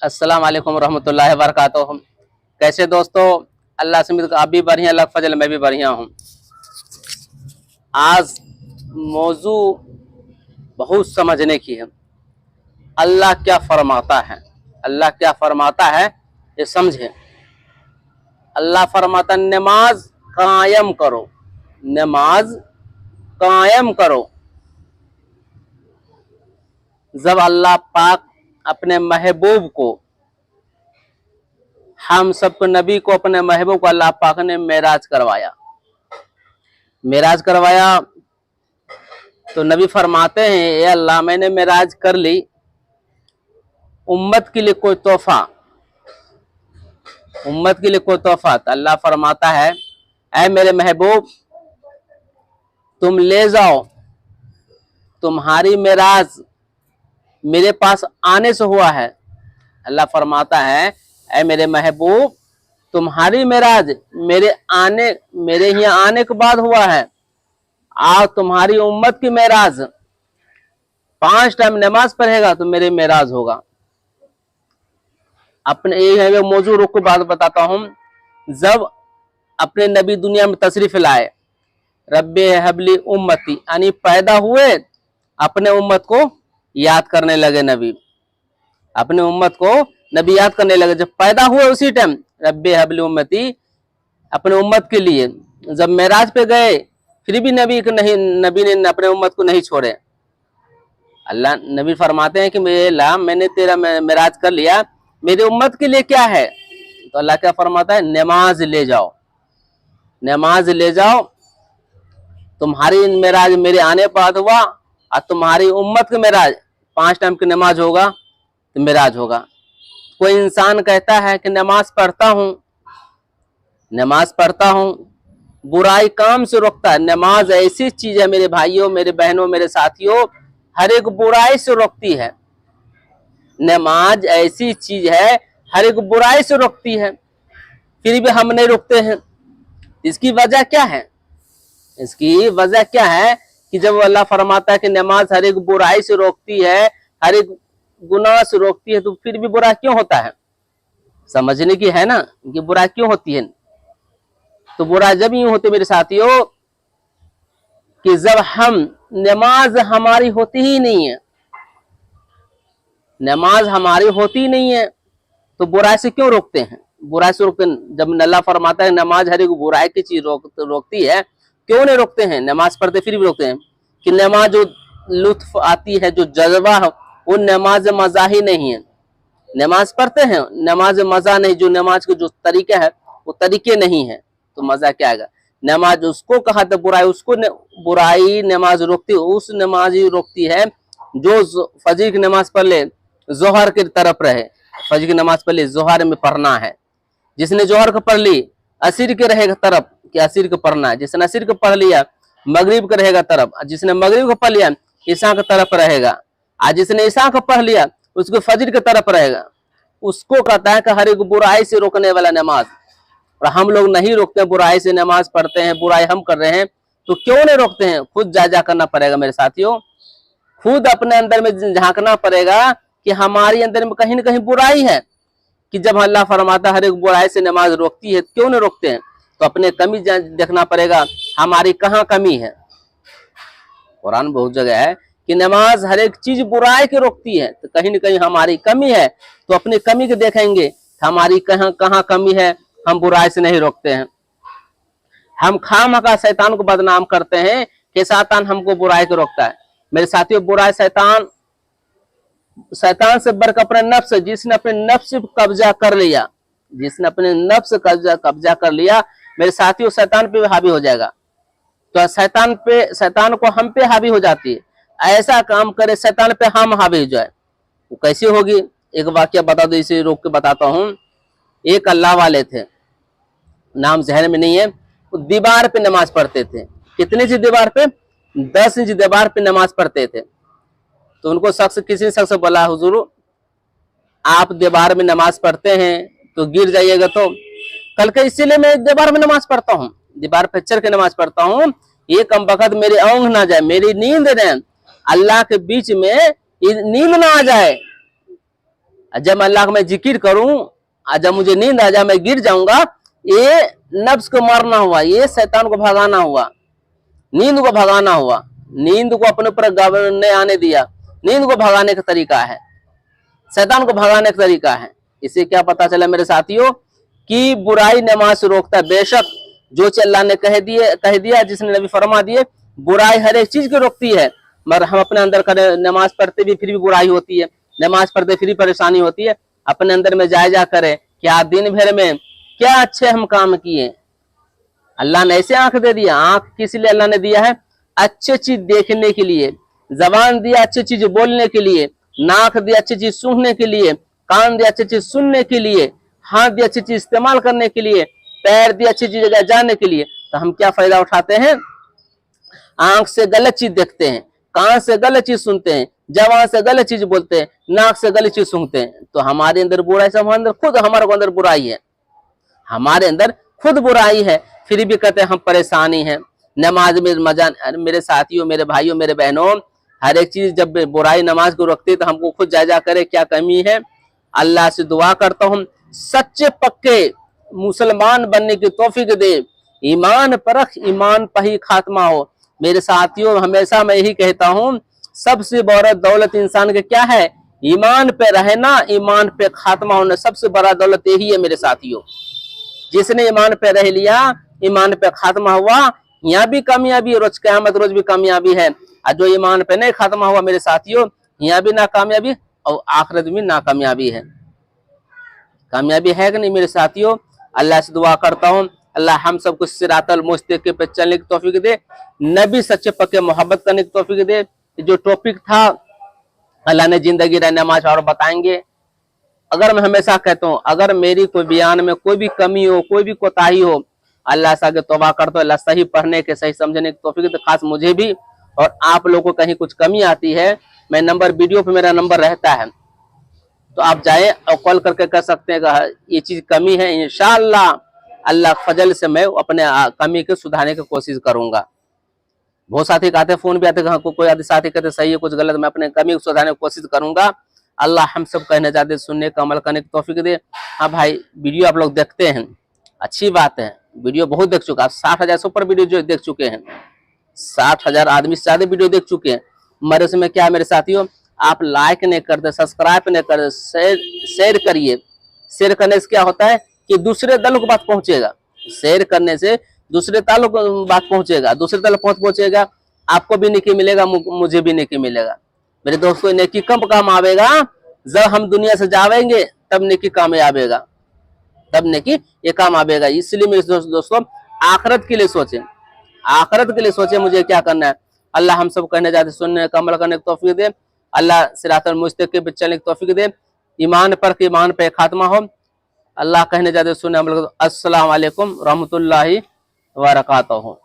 अस्सलाम वालेकुम रहमतुल्लाहि व बरकातुहू। कैसे दोस्तों, अल्लाह से मिलकर आप भी बढ़िया, अल्लाह का फजल मैं भी बढ़िया हूँ। आज मौजू बहुत समझने की है। अल्लाह क्या फरमाता है, अल्लाह क्या फरमाता है ये समझे। अल्लाह फरमाता नमाज कायम करो, नमाज कायम करो। जब अल्लाह पाक अपने महबूब को, हम सबको नबी को, अपने महबूब को अल्लाह पाक ने मेराज करवाया, मेराज करवाया तो नबी फरमाते हैं ए अल्लाह मैंने मेराज कर ली, उम्मत के लिए कोई तोहफा, उम्मत के लिए कोई तोहफा। तो अल्लाह फरमाता है ऐ मेरे महबूब तुम ले जाओ, तुम्हारी मेराज मेरे पास आने से हुआ है। अल्लाह फरमाता है ऐ मेरे महबूब तुम्हारी मेराज मेरे यहाँ आने के बाद हुआ है। आज तुम्हारी उम्मत की मेराज 5 टाइम नमाज पढ़ेगा तो मेरे मेराज होगा। अपने ये मौजूद रुक को बात बताता हूँ। जब अपने नबी दुनिया में तशरीफ लाए, रब्बे हबली उम्मती यानी पैदा हुए, अपने उम्मत को याद करने लगे। नबी अपने उम्मत को नबी याद करने लगे। जब पैदा हुए उसी टाइम रब्बे हबली उम्मती अपने उम्मत के लिए। जब मेराज पे गए फिर भी नबी ने अपने उम्मत को नहीं छोड़े। अल्लाह नबी फरमाते हैं कि मैंने तेरा मेराज कर लिया, मेरी उम्मत के लिए क्या है? तो अल्लाह क्या फरमाता है नमाज ले जाओ, नमाज ले जाओ। तुम्हारी मेराज मेरे आने बाद हुआ और तुम्हारी उम्मत के मेराज 5 टाइम की नमाज होगा तो मेराज होगा। कोई इंसान कहता है कि नमाज पढ़ता हूँ, नमाज पढ़ता हूँ, बुराई काम से रोकता है। नमाज ऐसी चीज है मेरे भाइयों, मेरे बहनों, मेरे साथियों, हर एक बुराई से रोकती है। नमाज ऐसी चीज है हर एक बुराई से रोकती है, फिर भी हम नहीं रोकते हैं। इसकी वजह क्या है? इसकी वजह क्या है कि जब अल्लाह फरमाता है कि नमाज हर एक बुराई से रोकती है, हर एक गुनाह से रोकती है, तो फिर भी बुरा क्यों होता है? समझने की है ना कि बुरा क्यों होती है। तो बुरा जब यूं होते मेरे साथियों कि जब हम नमाज हमारी होती ही नहीं है, नमाज हमारी होती नहीं है तो बुराई से क्यों रोकते हैं? बुराई से रोकते हैं। जब अल्लाह फरमाता है नमाज हर एक बुराई की चीज रोकती है, क्यों नहीं रोकते हैं? नमाज पढ़ते फिर भी रोकते हैं कि नमाज जो लुत्फ आती है, जो जज्बा है, वो नमाज मजा ही नहीं है। नमाज पढ़ते हैं, नमाज मजा नहीं, जो नमाज के जो तरीके है वो तरीके नहीं है, तो मजा क्या आएगा? नमाज उसको कहा था बुराई, उसको बुराई नमाज रोकती, उस नमाज ही रोकती है जो फजर की नमाज पढ़ ले जोहर की तरफ रहे। फजर की नमाज पढ़ ली, जोहर में पढ़ना है। जिसने जोहर को पढ़ ली असीर के रहेगा तरफ कि असीर को पढ़ना है। जिसने असीर को पढ़ लिया मगरिब का रहेगा तरफ, जिसने मगरिब को पढ़ लिया ईशा की तरफ रहेगा। आज जिसने ईशा को पढ़ लिया उसको फजर की तरफ रहेगा। उसको कहता है कि हर एक बुराई से रोकने वाला नमाज। और हम लोग नहीं रोकते, बुराई से नमाज पढ़ते हैं, बुराई हम कर रहे हैं, तो क्यों नहीं रोकते हैं? खुद जायजा करना पड़ेगा मेरे साथियों, खुद अपने अंदर में झांकना पड़ेगा कि हमारी अंदर में कहीं ना कहीं बुराई है। कि जब अल्लाह फरमाता हर एक बुराई से नमाज रोकती है, क्यों नहीं रोकते हैं? तो अपने कमी देखना पड़ेगा, हमारी कहाँ कमी है। कुरान बहुत जगह है कि नमाज हर एक चीज बुराई के रोकती है, तो कहीं ना कहीं हमारी कमी है। तो अपने कमी के देखेंगे हमारी कहाँ कमी है, हम बुराई से नहीं रोकते हैं। हम खामखा शैतान को बदनाम करते हैं कि शैतान हमको बुराई को रोकता है। मेरे साथियों, बुराई शैतान से बढ़कर अपने नफ्स, जिसने अपने नफ्स पर कब्जा कर लिया, जिसने अपने नफ्स कब्जा कर लिया, मेरे साथियों शैतान पे हावी हो जाएगा। तो शैतान को हम पे हावी हो जाती है। ऐसा काम करे शैतान पे हम हावी हो जाए, वो कैसी होगी? एक वाकया बता दो, इसे रोक के बताता हूँ। एक अल्लाह वाले थे, नाम जहन में नहीं है, वो दीवार पे नमाज पढ़ते थे। कितनी सी दीवार पे? 10 इंच दीवार पे नमाज पढ़ते थे। तो उनको किसी शख्स बोला हुजूर आप दीवार में नमाज पढ़ते हैं तो गिर जाइएगा। तो कल के इसीलिए मैं दीवार में नमाज पढ़ता हूँ, दीवार पे चढ़ के नमाज पढ़ता हूँ, ये कम वक्त मेरी औंघ ना जाए, मेरी नींद न, अल्लाह के बीच में नींद ना आ जाए। जब मैं अल्लाह का मैं जिक्र करूं, जब मुझे नींद आ जाए मैं गिर जाऊंगा, ये नफ्स को मारना हुआ, ये शैतान को भगाना हुआ, नींद को भगाना हुआ। नींद को अपने ऊपर नहीं आने दिया, नींद को भगाने का तरीका है, शैतान को भगाने का तरीका है। इससे क्या पता चला मेरे साथियों कि बुराई नमाज से रोकता है। बेशक जो अल्लाह ने कह दिया, जिसने नबी फरमा दिए, बुराई हर एक चीज को रोकती है, मगर हम अपने अंदर करें, नमाज पढ़ते भी फिर भी बुराई होती है, नमाज पढ़ते फिर भी परेशानी होती है। अपने अंदर में जायजा करें कि आज दिन भर में क्या अच्छे हम काम किए। अल्लाह ने ऐसे आंख दे दिया, आंख किस लिए अल्लाह ने दिया है? अच्छी चीज देखने के लिए। जबान दिया अच्छी चीज बोलने के लिए, नाक दिया अच्छी चीज सूंघने के लिए, कान दिया अच्छी चीज सुनने के लिए, हाथ दिया अच्छी चीज इस्तेमाल करने के लिए, पैर दिया अच्छी चीज जाने के लिए। तो हम क्या फायदा उठाते हैं? आंख से गलत चीज देखते हैं, कान से गलत चीज सुनते हैं, जबान से गलत चीज बोलते हैं, नाक से गलत चीज सूंघते हैं। तो हमारे अंदर बुराई, सब अंदर खुद हमारे अंदर बुराई है, हमारे अंदर खुद बुराई है, फिर भी कहते हैं हम परेशानी है। नमाज में मजा, मेरे साथियों, मेरे भाइयों, मेरे बहनों, हर एक चीज जब बुराई नमाज को रोकती है तो हमको खुद जायजा करे क्या कमी है। अल्लाह से दुआ करता हूँ सच्चे पक्के मुसलमान बनने की तौफीक दे, ईमान परख ईमान पर ही खात्मा हो। मेरे साथियों, हमेशा मैं यही कहता हूँ, सबसे बड़ा दौलत इंसान के क्या है? ईमान पे रहना, ईमान पे खात्मा होना, सबसे बड़ा दौलत यही है मेरे साथियों। जिसने ईमान पे रह लिया, ईमान पे खात्मा हुआ, यहाँ भी कामयाबी, रोज क़यामत रोज भी कामयाबी है। और जो ईमान पे नहीं खात्मा हुआ मेरे साथियों, यहाँ भी नाकामयाबी और आखिरत में नाकामयाबी है। कामयाबी है कि नहीं मेरे साथियों? अल्लाह से दुआ करता हूँ अल्लाह हम सबको सिरातल मुस्तकीम पे चलने की तौफीक दे, नबी सच्चे पक्के मोहब्बत करने की तौफीक दे। जो टॉपिक था अल्लाह ने जिंदगी रहने नमाज और बताएंगे। अगर मैं हमेशा कहता हूँ, अगर मेरी कोई बयान में कोई भी कमी हो, कोई भी कोताही हो, अल्लाह से आगे तौबा करता हूँ, अल्लाह सही पढ़ने के, सही समझने की तौफीक दे, खास मुझे भी। और आप लोगों को कहीं कुछ कमी आती है, मैं नंबर वीडियो पे मेरा नंबर रहता है, तो आप जाए और कॉल करके कह सकते हैं ये चीज कमी है, इंशाअल्लाह अल्लाह फजल से मैं अपने कमी को सुधारने की कोशिश करूंगा। बहुत साथी कहते, फोन भी आते, कोई आदि साथी कहते सही है कुछ गलत, मैं अपने कमी को सुधारने की कोशिश करूंगा। अल्लाह हम सब कहने जाते सुनने का अमल करने की तौफीक दे। हाँ भाई, वीडियो आप लोग देखते हैं, अच्छी बात है, वीडियो बहुत देख चुका, 60,000 से ऊपर वीडियो जो देख चुके हैं, 60,000 आदमी से ज्यादा वीडियो देख चुके हैं। मेरे से में क्या है मेरे साथियों, आप लाइक नहीं करते, सब्सक्राइब नहीं करते, शेयर करिए। शेयर करने से क्या होता है कि दूसरे दलों को बात पहुंचेगा, शेयर करने से दूसरे दलों को बात पहुंचेगा, दूसरे दल पहुंचेगा, आपको भी नेकी मिलेगा, मुझे भी नेकी मिलेगा। मेरे दोस्तों, नेकी कब काम आवेगा? जब हम दुनिया से जावेंगे तब नेकी काम आवेगा, तब नेकी ये काम आवेगा। इसलिए मेरे दोस्तों, आखिरत के लिए सोचें, आखिरत के लिए सोचें मुझे क्या करना है। अल्लाह हम सब कहने जाते सुनने का अमल करने की तौफीक दे, अल्लाह सिरातल मुस्तकीम पे चलने की तौफीक दे, ईमान पे खात्मा हो। अल्लाह कहने जाते सुनने अमल। अस्सलाम वालेकुम रहमतुल्लाहि व बरकातहू।